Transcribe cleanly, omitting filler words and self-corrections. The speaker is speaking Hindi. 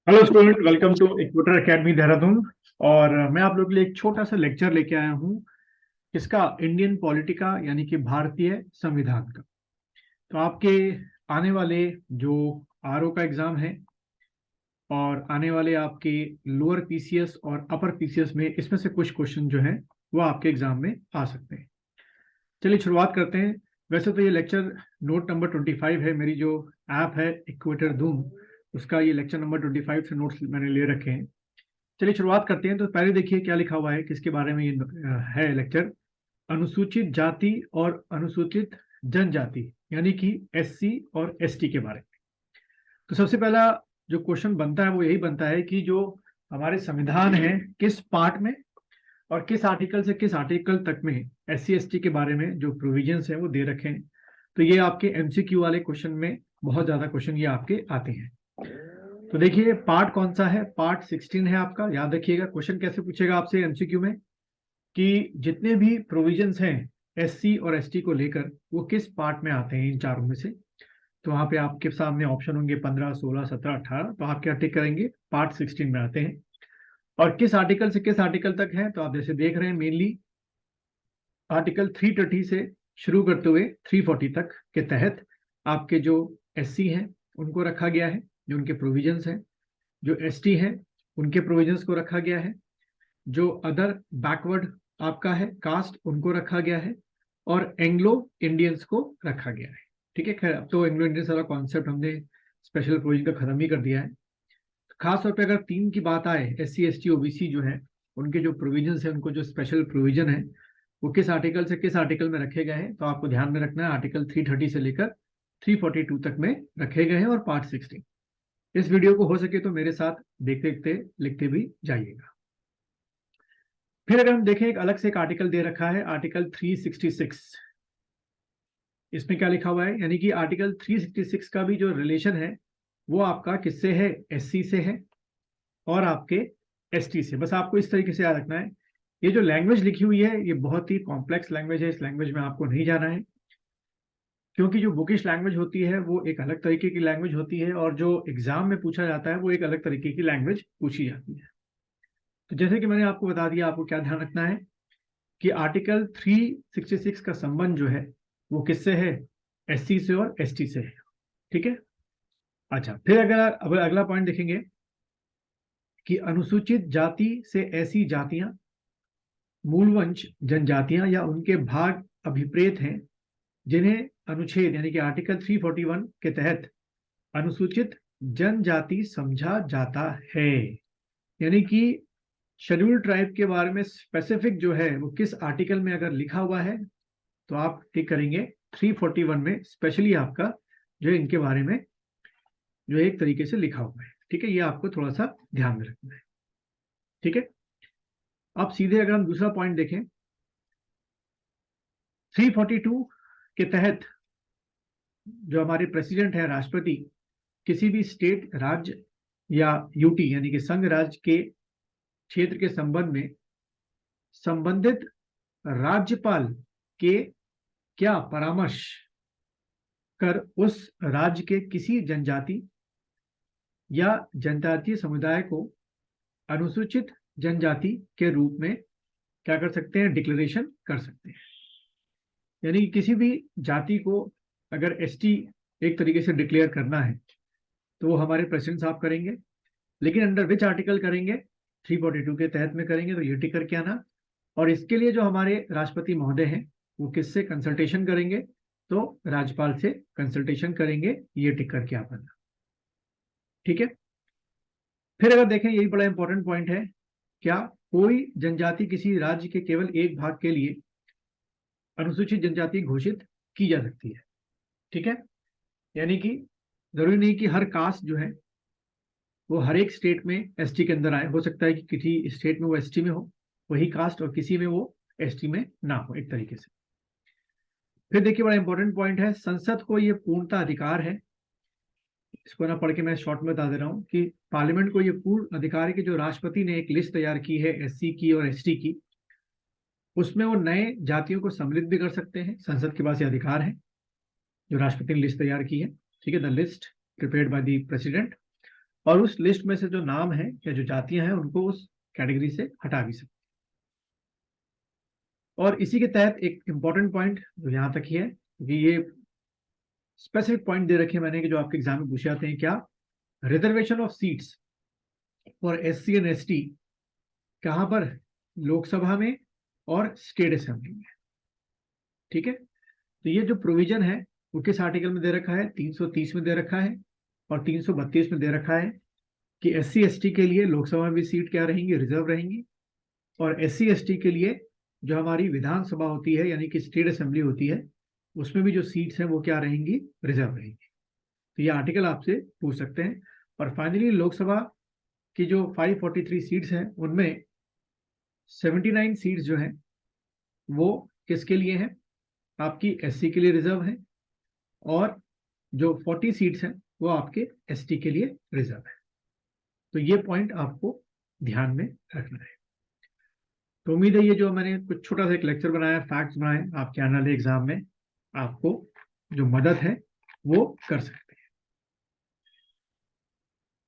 Hello student, welcome to Equator Academy Dehradun. और मैं आप लोग के लिए एक छोटा सा लेक्चर लेके आया हूँ। किसका? इंडियन पॉलिटिका यानी कि भारतीय संविधान का। तो आपके आने वाले जो आरओ का एग्जाम है और आने वाले आपके लोअर पीसीएस और अपर पीसीएस में इसमें से कुछ क्वेश्चन जो है वो आपके एग्जाम में आ सकते हैं। चलिए शुरुआत करते हैं। वैसे तो ये लेक्चर नोट नंबर 25 है। मेरी जो ऐप है इक्वेटर धूम, उसका ये लेक्चर नंबर 25 से नोट्स मैंने ले रखे हैं। चलिए शुरुआत करते हैं। तो पहले देखिए क्या लिखा हुआ है, किसके बारे में ये है लेक्चर। अनुसूचित जाति और अनुसूचित जनजाति यानी कि एससी और एसटी के बारे में। तो सबसे पहला जो क्वेश्चन बनता है वो यही बनता है कि जो हमारे संविधान है किस पार्ट में और किस आर्टिकल से किस आर्टिकल तक में एससी एसटी के बारे में जो प्रोविजंस हैं वो दे रखे हैं। तो ये आपके एमसीक्यू वाले क्वेश्चन में बहुत ज्यादा क्वेश्चन ये आपके आते हैं। तो देखिए पार्ट कौन सा है, पार्ट 16 है आपका। याद रखिएगा क्वेश्चन कैसे पूछेगा आपसे एमसीक्यू में कि जितने भी प्रोविजंस हैं एससी और एसटी को लेकर वो किस पार्ट में आते हैं इन चारों में से। तो वहां पे आपके सामने ऑप्शन होंगे 15, 16, 17, 18। तो आप क्या टिक करेंगे? पार्ट 16 में आते हैं। और किस आर्टिकल से किस आर्टिकल तक है तो आप जैसे देख रहे हैं मेनली आर्टिकल 330 से शुरू करते हुए 340 तक के तहत आपके जो एससी हैं उनको रखा गया है, जो उनके प्रोविजंस हैं। जो एसटी हैं उनके प्रोविजंस को रखा गया है। जो अदर बैकवर्ड आपका है कास्ट उनको रखा गया है। और एंग्लो इंडियंस को रखा गया है। ठीक है, खैर अब तो एंग्लो इंडियंस वाला कॉन्सेप्ट हमने स्पेशल प्रोविजन का खत्म ही कर दिया है। खास तौर पे अगर तीन की बात आए, एससी एसटी ओबीसी जो है उनके जो प्रोविजंस है, उनको जो स्पेशल प्रोविजन है वो किस आर्टिकल से किस आर्टिकल में रखे गए हैं, तो आपको ध्यान में रखना है आर्टिकल 330 से लेकर 342 तक में रखे गए हैं और पार्ट 16। इस वीडियो को हो सके तो मेरे साथ देखते देखते लिखते भी जाइएगा। फिर अगर हम देखें एक अलग से एक आर्टिकल दे रखा है आर्टिकल 366। इसमें क्या लिखा हुआ है, यानी कि आर्टिकल 366 का भी जो रिलेशन है वो आपका किससे है? एससी से है और आपके एसटी से। बस आपको इस तरीके से याद रखना है। ये जो लैंग्वेज लिखी हुई है ये बहुत ही कॉम्प्लेक्स लैंग्वेज है। इस लैंग्वेज में आपको नहीं जाना है क्योंकि जो बुकिश लैंग्वेज होती है वो एक अलग तरीके की लैंग्वेज होती है और जो एग्जाम में पूछा जाता है वो एक अलग तरीके की लैंग्वेज पूछी जाती है। तो जैसे कि मैंने आपको बता दिया, आपको क्या ध्यान रखना है कि आर्टिकल 366 का संबंध जो है वो किससे है? एससी से और एसटी से है। ठीक है। अच्छा, फिर अगर अब अगला पॉइंट देखेंगे कि अनुसूचित जाति से ऐसी जातियां, मूलवंश जनजातियां या उनके भाग अभिप्रेत हैं जिन्हें अनुच्छेद यानी कि आर्टिकल 341 के तहत अनुसूचित जनजाति समझा जाता है। यानी कि शेड्यूल्ड ट्राइब के बारे में स्पेसिफिक जो है वो किस आर्टिकल में अगर लिखा हुआ है तो आप टिक करेंगे 341 में। स्पेशली आपका जो है इनके बारे में जो एक तरीके से लिखा हुआ है। ठीक है, ये आपको थोड़ा सा ध्यान में रखना है। ठीक है, अब सीधे अगर हम दूसरा पॉइंट देखें 342 के तहत जो हमारे प्रेसिडेंट है, राष्ट्रपति, किसी भी स्टेट, राज्य या यूटी यानी कि संघ राज्य के क्षेत्र के संबंध में संबंधित राज्यपाल के क्या परामर्श कर उस राज्य के किसी जनजाति या जनजातीय समुदाय को अनुसूचित जनजाति के रूप में क्या कर सकते हैं? डिक्लेरेशन कर सकते हैं। यानी कि किसी भी जाति को अगर एसटी एक तरीके से डिक्लेयर करना है तो वो हमारे प्रेसिडेंट साहब करेंगे। लेकिन अंडर विच आर्टिकल करेंगे? 342 के तहत में करेंगे, तो ये टिक करके आना। और इसके लिए जो हमारे राष्ट्रपति महोदय हैं वो किससे कंसल्टेशन करेंगे? तो राज्यपाल से कंसल्टेशन करेंगे, ये टिक करके आप आना। ठीक है। फिर अगर देखें, यही बड़ा इंपॉर्टेंट पॉइंट है, क्या कोई जनजाति किसी राज्य के केवल एक भाग के लिए अनुसूचित जनजाति घोषित की जा सकती है? ठीक है, यानी कि जरूरी नहीं कि हर कास्ट जो है वो हर एक स्टेट में एसटी के अंदर आए। हो सकता है कि किसी स्टेट में वो एसटी में हो वही कास्ट और किसी में वो एसटी में ना हो, एक तरीके से। फिर देखिए बड़ा इंपॉर्टेंट पॉइंट है, संसद को ये पूर्णता अधिकार है। इसको ना पढ़ के मैं शॉर्ट में बता दे रहा हूँ कि पार्लियामेंट को ये पूर्ण अधिकार है कि जो राष्ट्रपति ने एक लिस्ट तैयार की है एससी की और एसटी की, उसमें वो नए जातियों को सम्मिलित भी कर सकते हैं। संसद के पास ये अधिकार है, जो राष्ट्रपति ने लिस्ट तैयार की है। ठीक है, the list prepared by the president. और उस लिस्ट में से जो नाम है या जो जातियां हैं उनको उस कैटेगरी से हटा भी सकते हैं। और इसी के तहत एक इंपॉर्टेंट पॉइंट जो यहाँ तक ही है, क्योंकि ये स्पेसिफिक पॉइंट दे रखे मैंने कि जो आपके एग्जाम में पूछे जाते हैं, क्या reservation of seats for SC and ST कहां पर, लोकसभा में और स्टेट असेंबली में। ठीक है, तो ये जो प्रोविजन है वो किस आर्टिकल में दे रखा है, 330 में दे रखा है और 332 में दे रखा है कि SC ST के लिए लोकसभा में भी सीट क्या रहेंगी, रिजर्व रहेंगी, और SC ST के लिए जो हमारी विधानसभा होती है यानी कि स्टेट असेंबली होती है उसमें भी जो सीट्स हैं वो क्या रहेंगी, रिजर्व रहेंगी। तो ये आर्टिकल आपसे पूछ सकते हैं। और फाइनली लोकसभा की जो 543 सीट्स हैं उनमें 79 सीट्स जो हैं वो किसके लिए हैं, आपकी SC के लिए रिजर्व है, और जो 40 सीट्स हैं वो आपके ST के लिए रिजर्व है। तो ये पॉइंट आपको ध्यान में रखना है। तो उम्मीद है ये जो मैंने कुछ छोटा सा एक लेक्चर बनाया, फैक्ट्स बनाए, आपके आने वाले एग्जाम में आपको जो मदद है वो कर सकते हैं।